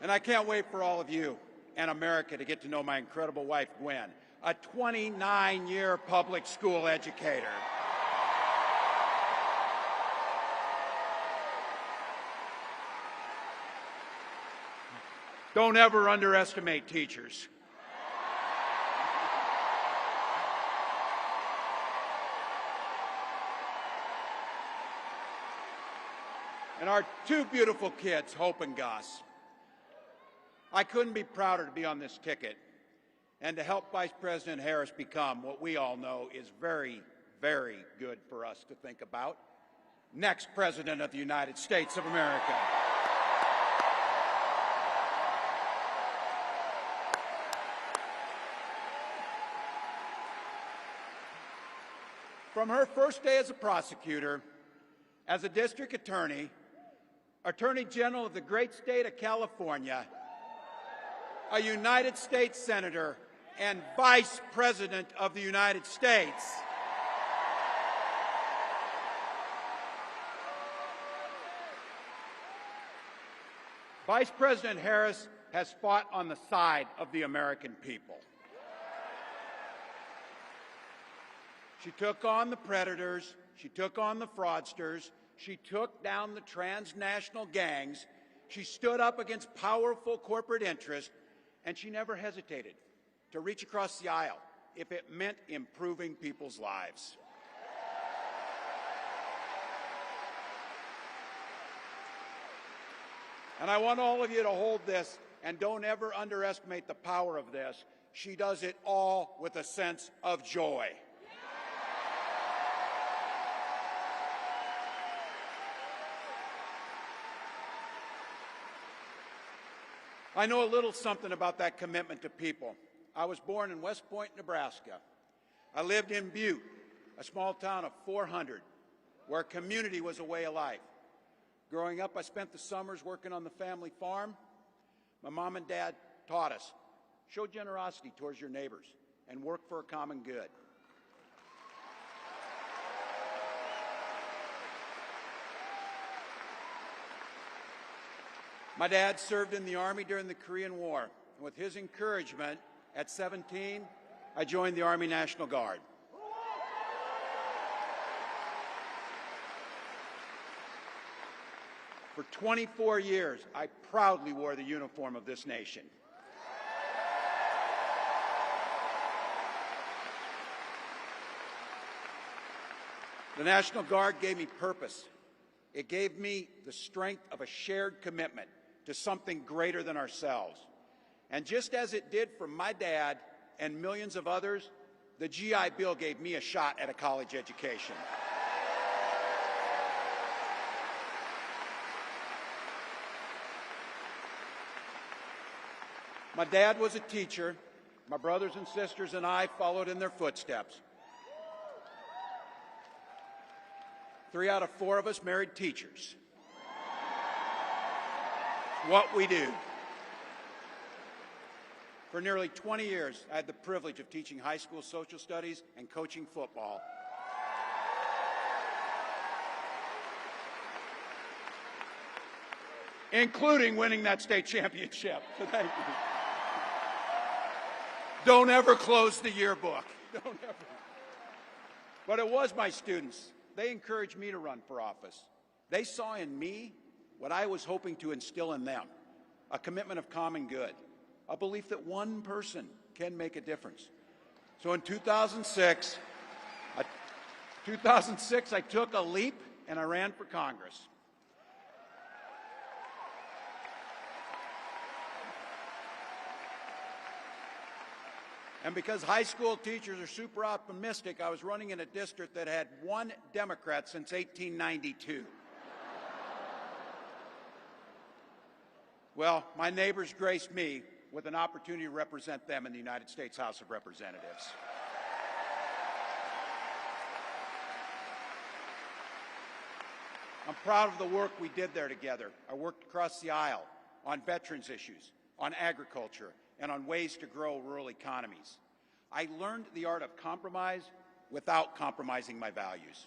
And I can't wait for all of you and America to get to know my incredible wife, Gwen, a 29-year public school educator. Don't ever underestimate teachers. And our two beautiful kids, Hope and Gus. I couldn't be prouder to be on this ticket and to help Vice President Harris become what we all know is very, very good for us to think about, next President of the United States of America. From her first day as a prosecutor, as a district attorney, Attorney General of the great state of California, a United States Senator, and Vice President of the United States. Vice President Harris has fought on the side of the American people. She took on the predators, she took on the fraudsters, she took down the transnational gangs, she stood up against powerful corporate interests, and she never hesitated to reach across the aisle if it meant improving people's lives. And I want all of you to hold this and don't ever underestimate the power of this. She does it all with a sense of joy. I know a little something about that commitment to people. I was born in West Point, Nebraska. I lived in Butte, a small town of 400, where community was a way of life. Growing up, I spent the summers working on the family farm. My mom and dad taught us, show generosity towards your neighbors and work for a common good. My dad served in the Army during the Korean War. And with his encouragement, at 17, I joined the Army National Guard. For 24 years, I proudly wore the uniform of this nation. The National Guard gave me purpose. It gave me the strength of a shared commitment to something greater than ourselves. And just as it did for my dad and millions of others, the GI Bill gave me a shot at a college education. My dad was a teacher. My brothers and sisters and I followed in their footsteps. 3 out of 4 of us married teachers. What we do. For nearly 20 years, I had the privilege of teaching high school social studies and coaching football. Including winning that state championship. Thank you. Don't ever close the yearbook. Don't ever. But it was my students. They encouraged me to run for office. They saw in me what I was hoping to instill in them, a commitment of common good, a belief that one person can make a difference. So in 2006, I took a leap and I ran for Congress. And because high school teachers are super optimistic, I was running in a district that had 1 Democrat since 1892. Well, my neighbors graced me with an opportunity to represent them in the United States House of Representatives. I'm proud of the work we did there together. I worked across the aisle on veterans issues, on agriculture, and on ways to grow rural economies. I learned the art of compromise without compromising my values.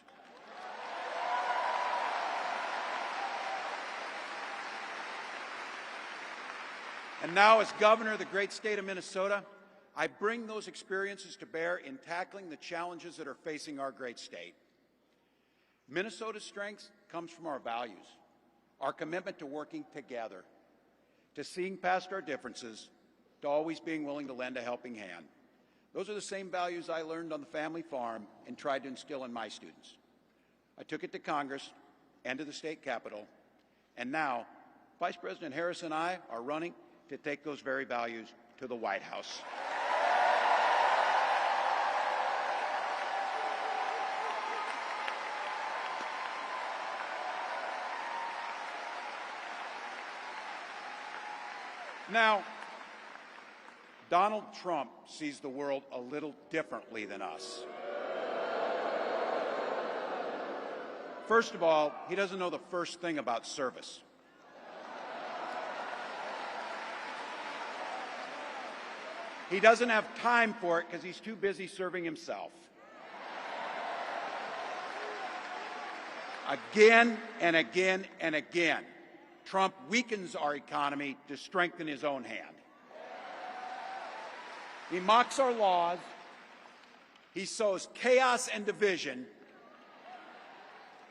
And now, as governor of the great state of Minnesota, I bring those experiences to bear in tackling the challenges that are facing our great state. Minnesota's strength comes from our values, our commitment to working together, to seeing past our differences, to always being willing to lend a helping hand. Those are the same values I learned on the family farm and tried to instill in my students. I took it to Congress and to the state capitol, and now Vice President Harris and I are running to take those very values to the White House. Now, Donald Trump sees the world a little differently than us. First of all, he doesn't know the first thing about service. He doesn't have time for it because he's too busy serving himself. Again and again and again, Trump weakens our economy to strengthen his own hand. He mocks our laws. He sows chaos and division.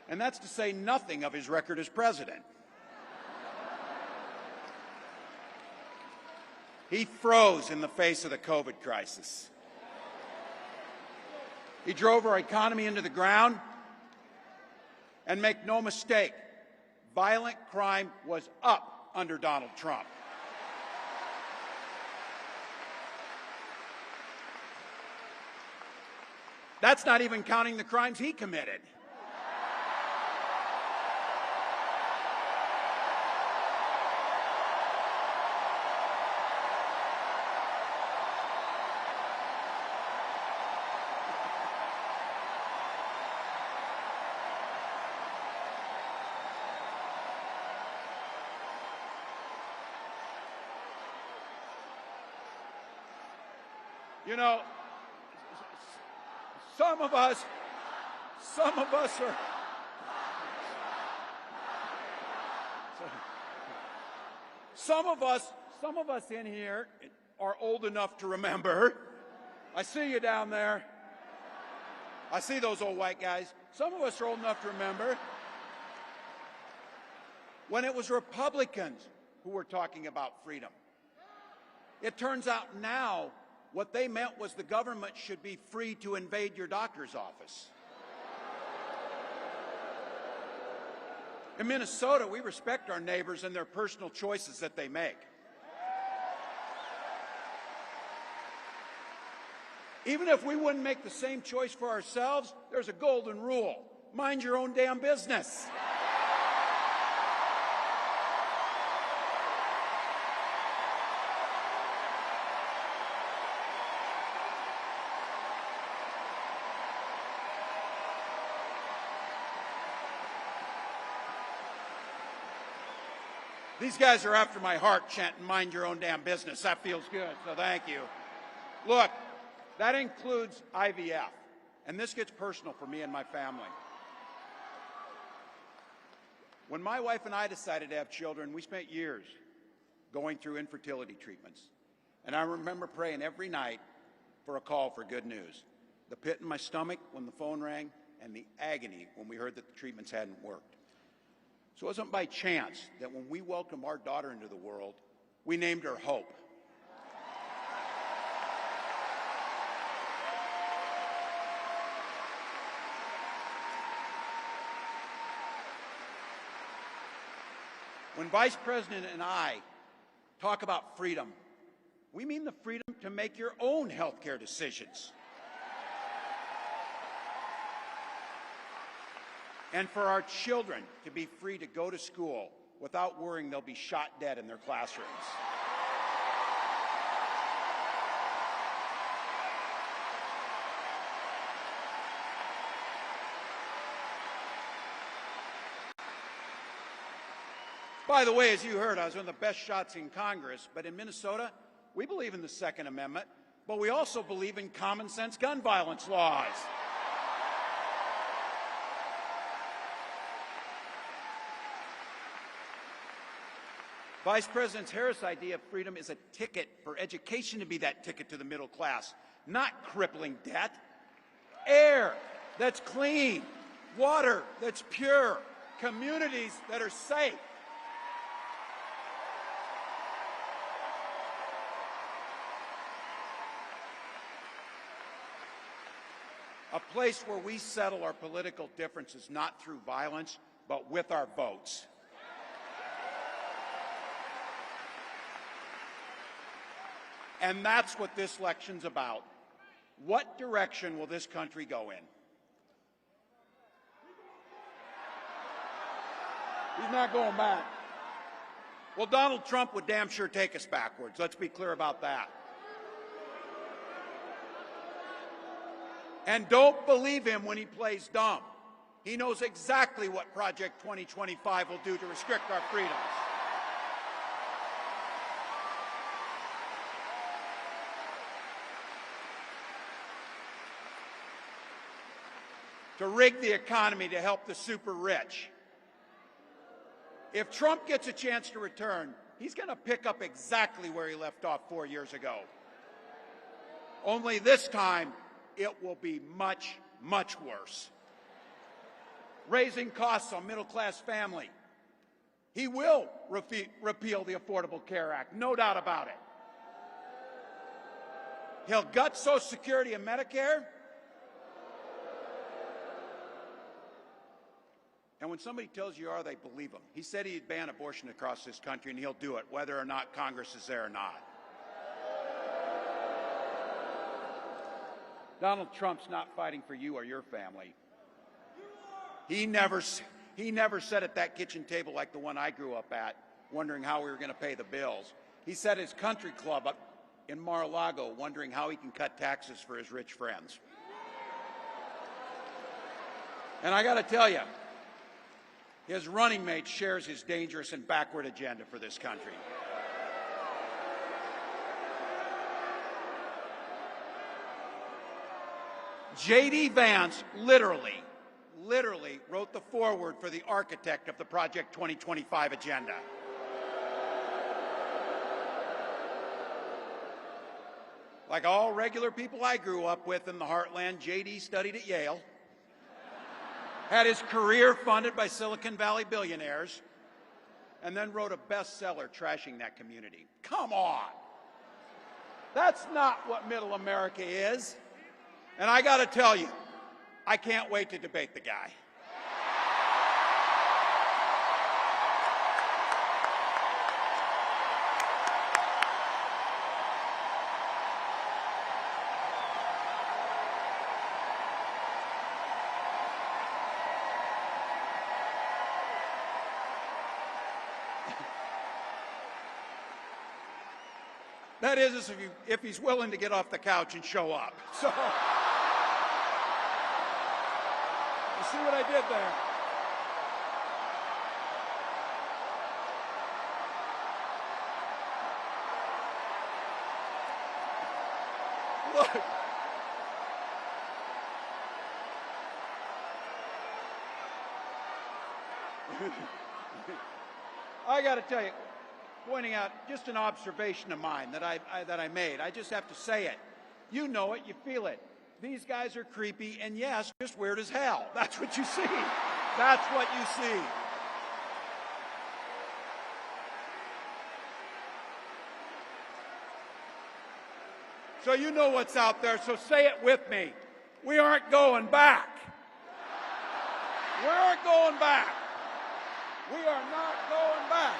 And that's to say nothing of his record as president. He froze in the face of the COVID crisis. He drove our economy into the ground. And make no mistake, violent crime was up under Donald Trump. That's not even counting the crimes he committed. You know, some of us are, some of us in here are old enough to remember. I see you down there. I see those old white guys. Some of us are old enough to remember when it was Republicans who were talking about freedom. It turns out now what they meant was the government should be free to invade your doctor's office. In Minnesota, we respect our neighbors and their personal choices that they make. Even if we wouldn't make the same choice for ourselves, there's a golden rule: mind your own damn business. These guys are after my heart chanting, mind your own damn business. That feels good, so thank you. Look, that includes IVF, and this gets personal for me and my family. When my wife and I decided to have children, we spent years going through infertility treatments. And I remember praying every night for a call for good news. The pit in my stomach when the phone rang, and the agony when we heard that the treatments hadn't worked. So it wasn't by chance that when we welcomed our daughter into the world, we named her Hope. When Vice President and I talk about freedom, we mean the freedom to make your own health care decisions. And for our children to be free to go to school without worrying they'll be shot dead in their classrooms. By the way, as you heard, I was one of the best shots in Congress, but in Minnesota, we believe in the Second Amendment, but we also believe in common sense gun violence laws. Vice President Harris' idea of freedom is a ticket for education to be that ticket to the middle class, not crippling debt. Air that's clean, water that's pure, communities that are safe. A place where we settle our political differences not through violence, but with our votes. And that's what this election's about. What direction will this country go in? He's not going back. Well, Donald Trump would damn sure take us backwards. Let's be clear about that. And don't believe him when he plays dumb. He knows exactly what Project 2025 will do to restrict our freedoms. To rig the economy to help the super rich. If Trump gets a chance to return, he's going to pick up exactly where he left off 4 years ago. Only this time, it will be much, much worse. Raising costs on middle-class family. He will repeal the Affordable Care Act, no doubt about it. He'll gut Social Security and Medicare. And when somebody tells you are, they believe him. He said he'd ban abortion across this country, and he'll do it, whether or not Congress is there or not. Donald Trump's not fighting for you or your family. He never sat at that kitchen table like the one I grew up at, wondering how we were going to pay the bills. He sat at his country club up in Mar-a-Lago, wondering how he can cut taxes for his rich friends. And I got to tell you, his running mate shares his dangerous and backward agenda for this country. J.D. Vance literally wrote the foreword for the architect of the Project 2025 agenda. Like all regular people I grew up with in the heartland, J.D. studied at Yale, had his career funded by Silicon Valley billionaires, and then wrote a bestseller trashing that community. Come on! That's not what middle America is. And I got to tell you, I can't wait to debate the guy. That is, if he's willing to get off the couch and show up. So, you see what I did there? Look. I got to tell you, pointing out just an observation of mine that I made. I just have to say it. You know it, you feel it. These guys are creepy, and yes, just weird as hell. That's what you see. That's what you see. So you know what's out there, so say it with me. We aren't going back. We aren't going back. We are not going back.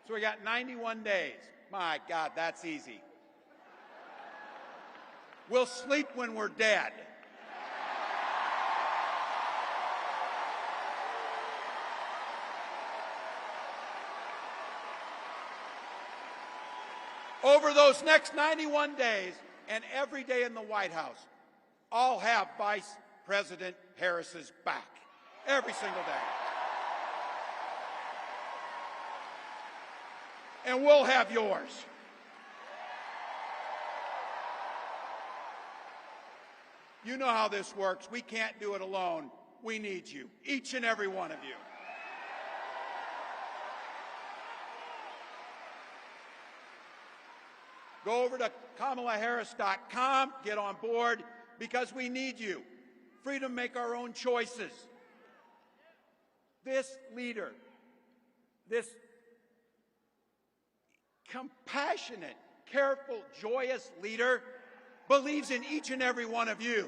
So we got 91 days. My God, that's easy. We'll sleep when we're dead. Over those next 91 days and every day in the White House, I'll have Vice President Harris's back. Every single day. And we'll have yours. You know how this works. We can't do it alone. We need you, each and every one of you. Go over to KamalaHarris.com, get on board, because we need you. Freedom to make our own choices. This leader, this compassionate, careful, joyous leader believes in each and every one of you.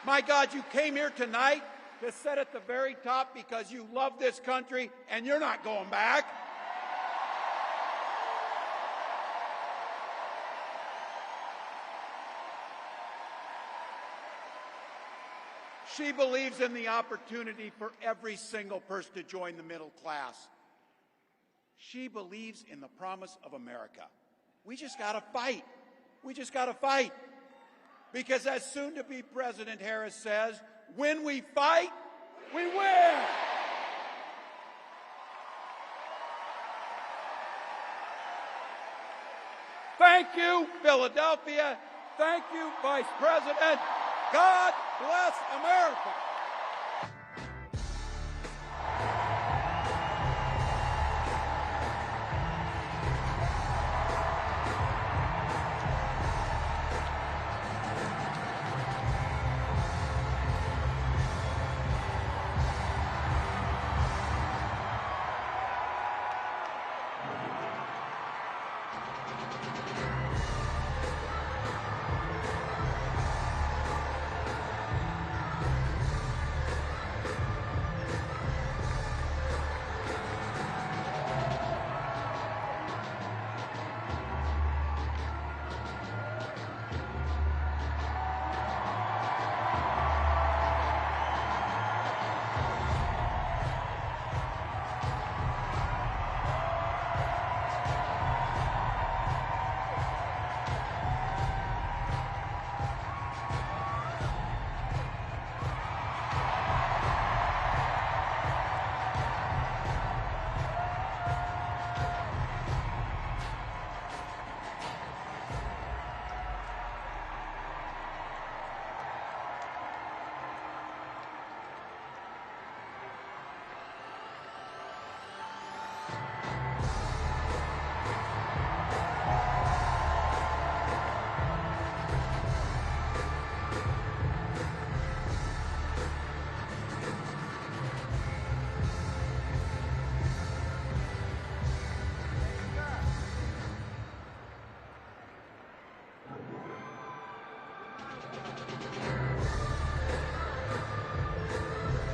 My God, you came here tonight to sit at the very top because you love this country and you're not going back. She believes in the opportunity for every single person to join the middle class. She believes in the promise of America. We just got to fight. We just got to fight. Because as soon-to-be President Harris says, when we fight, we win. Thank you, Philadelphia. Thank you, Vice President. God bless America.